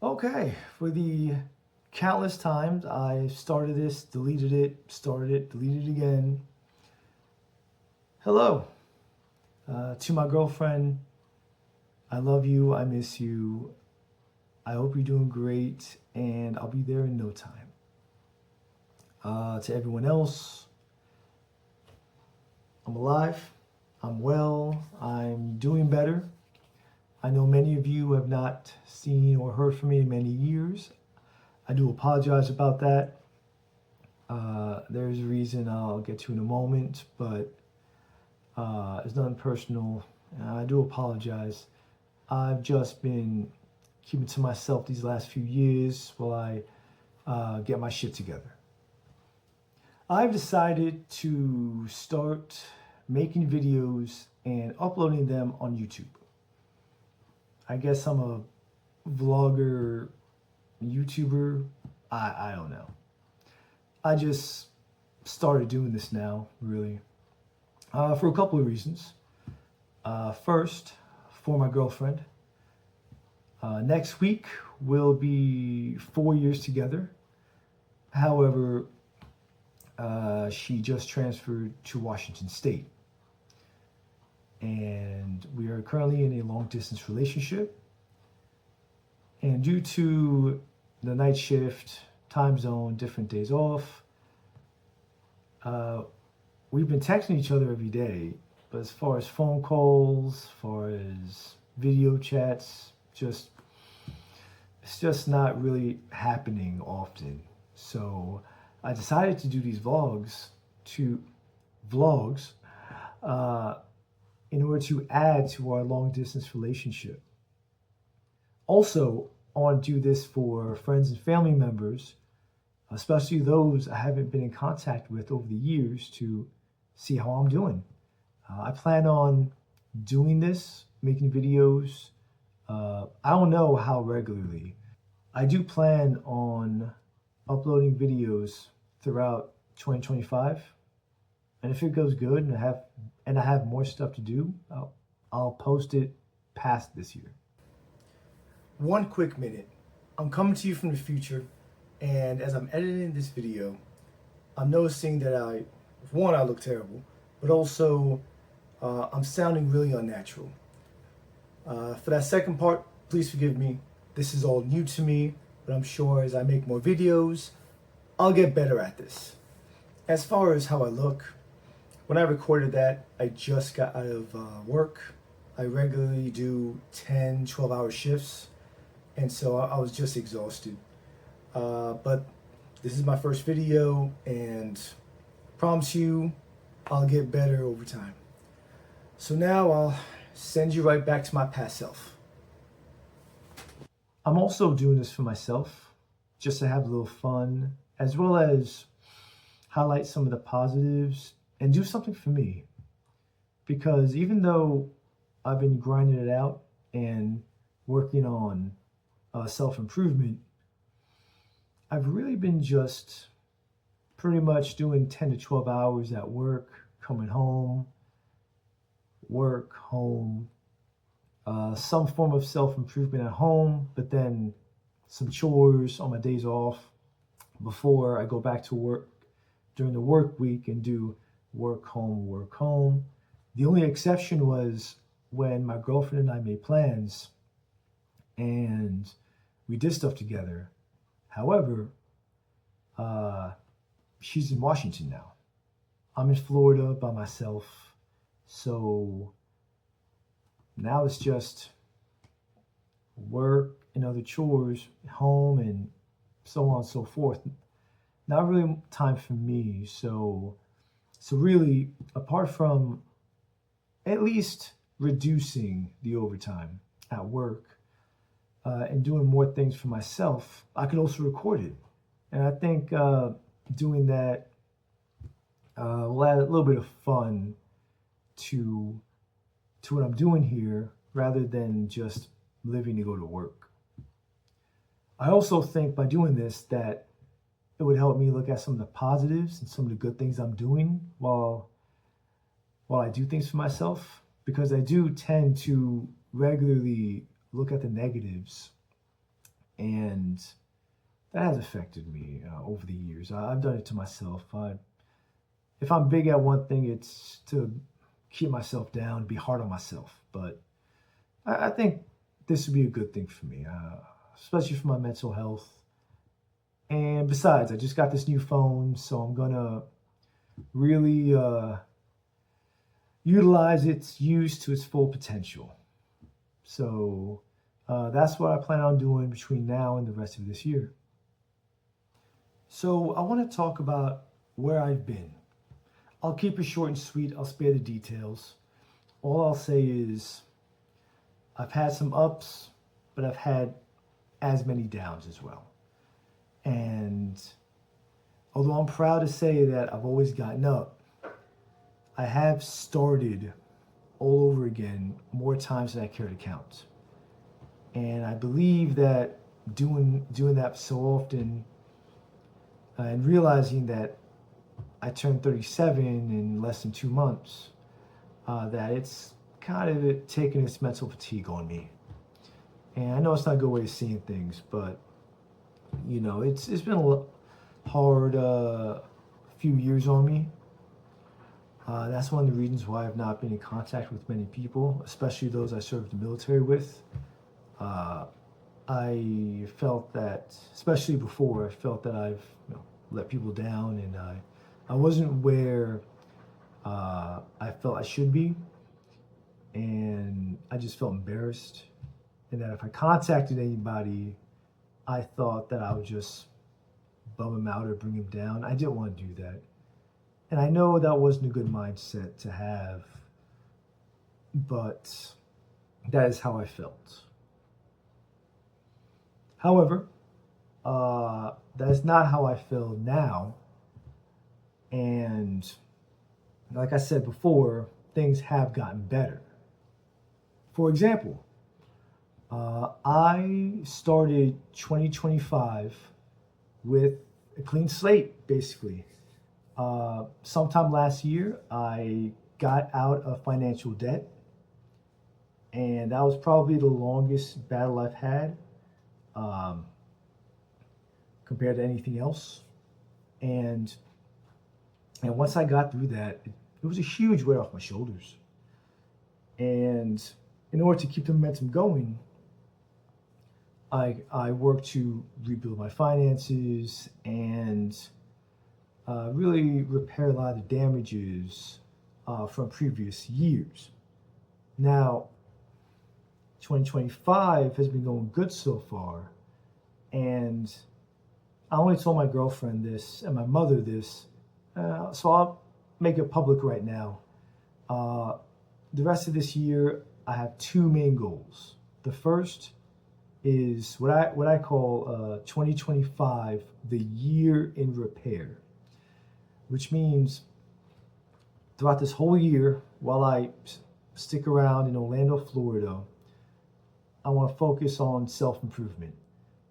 Okay, for the countless times I started this, deleted it, started it, deleted it again. Hello, to my girlfriend. I love you. I miss you. I hope you're doing great, and I'll be there in no time. To everyone else, I'm alive. I'm well. I'm doing better. I know many of you have not seen or heard from me in many years. I do apologize about that. There's a reason I'll get to in a moment, but it's nothing personal. I do apologize. I've just been keeping to myself these last few years while I get my shit together. I've decided to start making videos and uploading them on YouTube. I guess I'm a vlogger, YouTuber. I don't know. I just started doing this now, really, for a couple of reasons. First, for my girlfriend. Next week we'll be 4 years together. However, she just transferred to Washington State. And we are currently in a long distance relationship. And due to the night shift, time zone, different days off, we've been texting each other every day. But as far as phone calls, as far as video chats, it's just not really happening often. So I decided to do these vlogs in order to add to our long distance relationship. Also, I want to do this for friends and family members, especially those I haven't been in contact with over the years, to see how I'm doing. I plan on doing this, making videos. I don't know how regularly. I do plan on uploading videos throughout 2025. And if it goes good and I have more stuff to do, I'll post it past this year. One quick minute. I'm coming to you from the future, and as I'm editing this video, I'm noticing that I look terrible, but also I'm sounding really unnatural. For that second part, please forgive me. This is all new to me, but I'm sure as I make more videos, I'll get better at this. As far as how I look, when I recorded that, I just got out of work. I regularly do 10, 12-hour shifts, and so I was just exhausted. But this is my first video, and I promise you I'll get better over time. So now I'll send you right back to my past self. I'm also doing this for myself, just to have a little fun, as well as highlight some of the positives and do something for me. Because even though I've been grinding it out and working on self-improvement, I've really been just pretty much doing 10 to 12 hours at work, coming home, work, home, some form of self-improvement at home, but then some chores on my days off before I go back to work during the work week and do work, home, work, home. The only exception was when my girlfriend and I made plans and we did stuff together. However, she's in Washington now. I'm in Florida by myself. So now it's just work and other chores, home, and so on and so forth. Not really time for me. So really, apart from at least reducing the overtime at work and doing more things for myself, I could also record it. And I think doing that will add a little bit of fun to what I'm doing here rather than just living to go to work. I also think by doing this that it would help me look at some of the positives and some of the good things I'm doing while I do things for myself, because I do tend to regularly look at the negatives And that has affected me over the years. I've done it to myself. If I'm big at one thing, it's to keep myself down, be hard on myself. But I think this would be a good thing for me, especially for my mental health. And besides, I just got this new phone, so I'm gonna really utilize its use to its full potential. So that's what I plan on doing between now and the rest of this year. So I want to talk about where I've been. I'll keep it short and sweet. I'll spare the details. All I'll say is I've had some ups, but I've had as many downs as well. And although I'm proud to say that I've always gotten up, I have started all over again more times than I care to count. And I believe that doing that so often and realizing that I turned 37 in less than 2 months, that it's kind of taken its mental fatigue on me. And I know it's not a good way of seeing things, but it's been a hard few years on me. That's one of the reasons why I've not been in contact with many people, especially those I served the military with. I felt that, especially before, I felt that I've let people down, and I wasn't where I felt I should be, and I just felt embarrassed. And that if I contacted anybody, I thought that I would just bum him out or bring him down. I didn't want to do that. And I know that wasn't a good mindset to have, but that is how I felt. However, that is not how I feel now. And like I said before, things have gotten better. For example, I started 2025 with a clean slate, basically. Sometime last year, I got out of financial debt, and that was probably the longest battle I've had um, compared to anything else. And once I got through that, it was a huge weight off my shoulders. And in order to keep the momentum going, I worked to rebuild my finances and really repair a lot of the damages from previous years. Now, 2025 has been going good so far, and I only told my girlfriend this and my mother this, so I'll make it public right now. Uh, the rest of this year, I have two main goals. The first is what I call 2025, the year in repair, which means throughout this whole year, while I stick around in Orlando, Florida, I want to focus on self-improvement.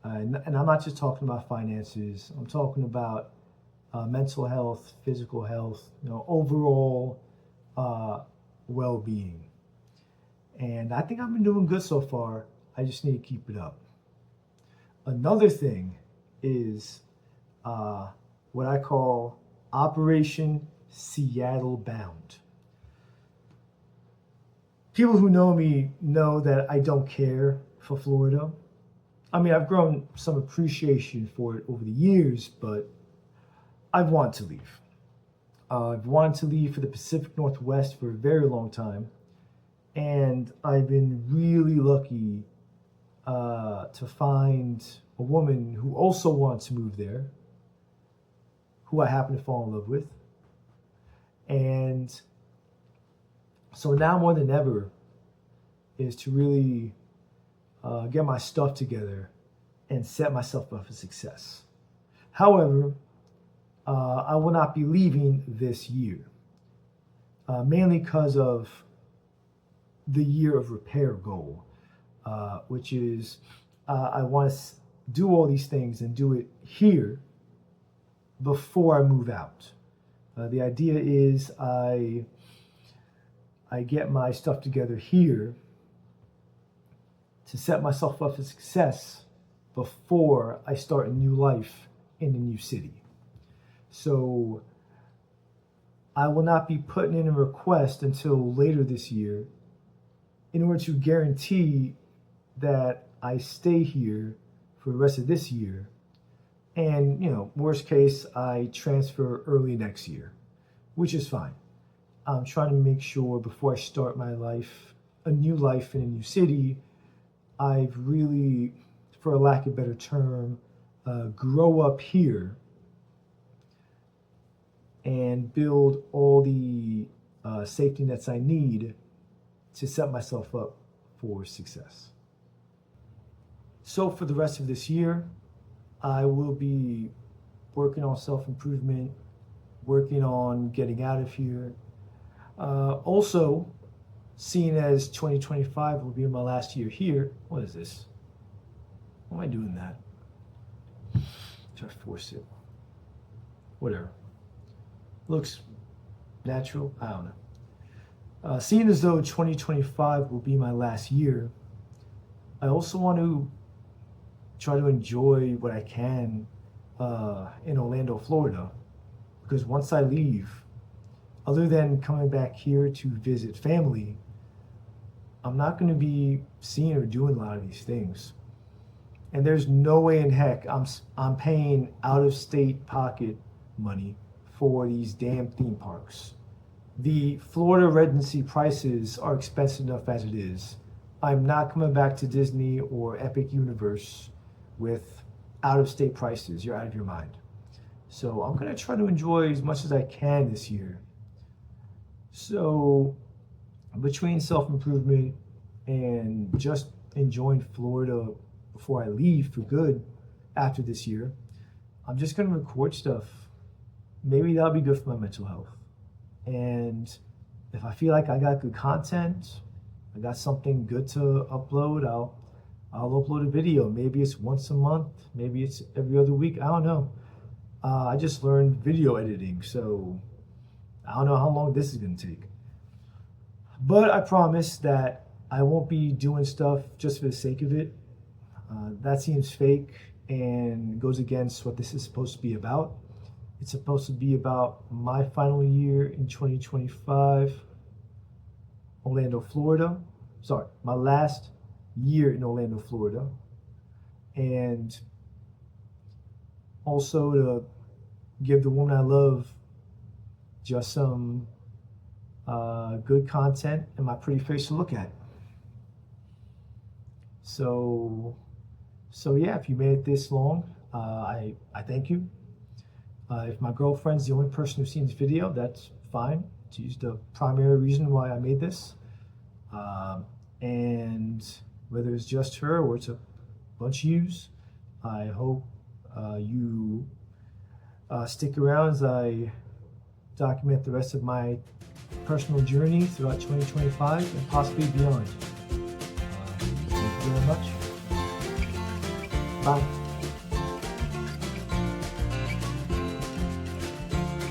And I'm not just talking about finances. I'm talking about mental health, physical health, overall well-being. And I think I've been doing good so far. I just need to keep it up. Another thing is what I call Operation Seattle Bound. People who know me know that I don't care for Florida. I mean, I've grown some appreciation for it over the years, but I've wanted to leave. I've wanted to leave for the Pacific Northwest for a very long time, and I've been really lucky to find a woman who also wants to move there, who I happen to fall in love with. And so now more than ever is to really get my stuff together and set myself up for success. However, I will not be leaving this year, mainly because of the year of repair goal, which is I want to do all these things and do it here before I move out. The idea is I get my stuff together here to set myself up for success before I start a new life in a new city. So I will not be putting in a request until later this year in order to guarantee that I stay here for the rest of this year. And, worst case, I transfer early next year, which is fine. I'm trying to make sure before I start my life, a new life in a new city, I've really, for a lack of a better term, grow up here and build all the safety nets I need to set myself up for success. So for the rest of this year, I will be working on self-improvement, working on getting out of here. Also, seeing as 2025 will be my last year here, what is this? Why am I doing that? Try to force it. Whatever. Looks natural. I don't know. Seeing as though 2025 will be my last year, I also want to try to enjoy what I can in Orlando, Florida, because once I leave, other than coming back here to visit family, I'm not going to be seeing or doing a lot of these things. And there's no way in heck I'm paying out-of-state pocket money for these damn theme parks. The Florida residency prices are expensive enough as it is. I'm not coming back to Disney or Epic Universe with out-of-state prices. You're out of your mind. So I'm going to try to enjoy as much as I can this year. So between self-improvement and just enjoying Florida before I leave for good after this year, I'm just going to record stuff. Maybe that'll be good for my mental health. And if I feel like I got good content, I got something good to upload, I'll upload a video. Maybe it's once a month, maybe it's every other week, I don't know. I just learned video editing, so I don't know how long this is going to take. But I promise that I won't be doing stuff just for the sake of it. That seems fake and goes against what this is supposed to be about. It's supposed to be about my final year in 2025, Orlando, Florida. Sorry, my last year in Orlando, Florida. And also to give the woman I love just some good content and my pretty face to look at. So yeah, if you made it this long, I thank you. If my girlfriend's the only person who's seen this video, that's fine. She's the primary reason why I made this. And whether it's just her or it's a bunch of yous, I hope you stick around as I document the rest of my personal journey throughout 2025 and possibly beyond. Thank you very much. Bye.